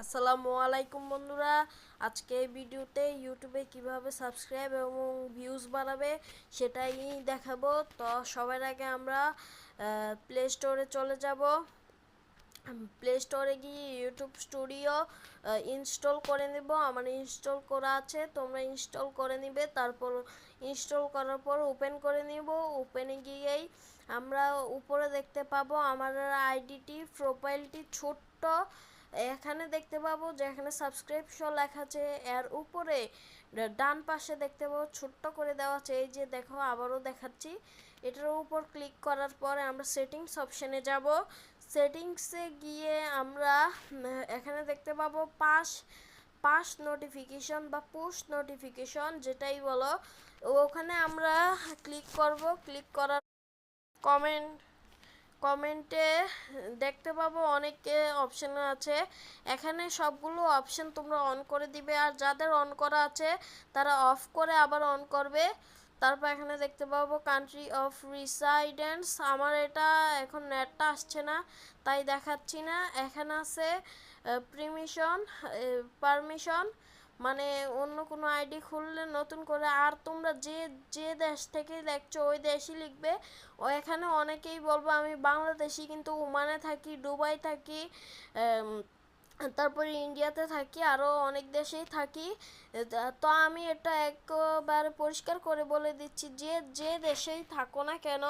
আসসালামু আলাইকুম বন্ধুরা, আজকে এই ভিডিওতে ইউটিউবে কিভাবে সাবস্ক্রাইব এবং ভিউজ বাড়াবে সেটাই দেখাবো। তো সবার আগে আমরা প্লে স্টোরে চলে যাব। প্লে স্টোরে গিয়ে ইউটিউব স্টুডিও ইনস্টল করে নেব। আমার ইনস্টল করা আছে, তোমরা ইনস্টল করে নিবে। তারপর ইনস্টল করার পর ওপেন করে নিব। ওপেনে গিয়েই আমরা উপরে দেখতে পাবো আমার আইডিটি, প্রোফাইলটি ছোট্ট এখানে দেখতে পাবো যে এখানে সাবস্ক্রিপশন লেখা আছে। এর উপরে ডান পাশে দেখতে পাবো ছোট্ট করে দেওয়া আছে। এই যে দেখো, আবারও দেখাচ্ছি। এটার উপর ক্লিক করার পরে আমরা সেটিংস অপশানে যাব। সেটিংসে গিয়ে আমরা এখানে দেখতে পাবো পাস নোটিফিকেশন বা পুশ নোটিফিকেশন, যেটাই বলো। ওখানে আমরা ক্লিক করব। ক্লিক করার কমেন্টে দেখতে পাবো অনেকে অপশন আছে। এখানে সবগুলো অপশন তোমরা অন করে দিবে, আর যাদের অন করা আছে তারা অফ করে আবার অন করবে। তারপর এখানে দেখতে পাবো কান্ট্রি অফ রিসাইডেন্স। আমার এটা এখন নেটটা আসছে না তাই দেখাচ্ছি না। এখানে আছে পারমিশন, মানে অন্য কোনো আইডি খুললে নতুন করে, আর তোমরা যে যে দেশ থেকে দেখছো ওই দেশই লিখবে। ও এখানে অনেকেই বলবো আমি বাংলাদেশি, কিন্তু ওমানে থাকি, দুবাই থাকি, তারপরে ইন্ডিয়াতে থাকি, আরও অনেক দেশেই থাকি। তো আমি এটা একবার পরিষ্কার করে বলে দিচ্ছি, যে যে দেশেই থাকো না কেন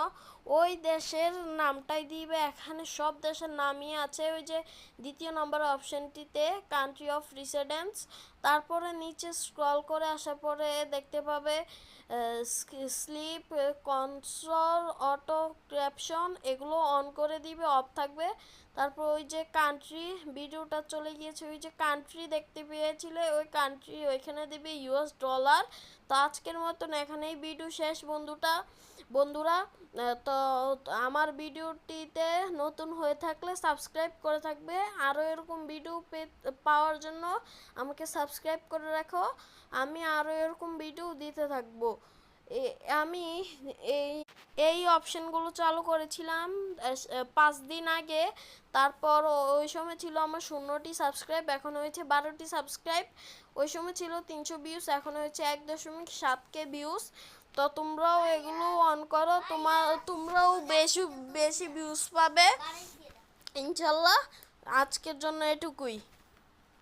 ওই দেশের নামটাই দিবে। এখানে সব দেশের নামই আছে। ওই যে দ্বিতীয় নম্বর অপশনটিতে কান্ট্রি অফ রেসিডেন্স, তারপরে নিচে স্ক্রল করে আসার পরে দেখতে পাবে স্লিপ কনসোল অটো ক্যাপশন, এগুলো অন করে দিবে, অফ থাকবে। তারপর ওই যে কান্ট্রি ভিডিওটা চলে গিয়েছে, ওই যে কান্ট্রি দেখতে পেয়েছিলে ওই কান্ট্রি ওইখানে দিবে ইউএস ডলার। তো আজকের মতন এখানেই ভিডিও শেষ বন্ধুরা। তো আমার ভিডিওটিতে নতুন হয়ে থাকলে সাবস্ক্রাইব করে থাকবে। আরও এরকম ভিডিও পাওয়ার জন্য আমাকে সাবস্ক্রাইব করে রাখো। আমি আরও এরকম ভিডিও দিতে থাকবো। আমি এই এই অপশানগুলো চালু করেছিলাম 5 দিন আগে। তারপর ওই সময় ছিল আমার 0টি সাবস্ক্রাইব, এখন হয়েছে 12টি সাবস্ক্রাইব। ওই সময় ছিল 300 ভিউজ, এখন হয়েছে 1.7K ভিউজ। তো তোমরাও এগুলো অন করো, তোমরাও বেশি বেশি ভিউজ পাবে ইনশাল্লাহ। আজকের জন্য এটুকুই।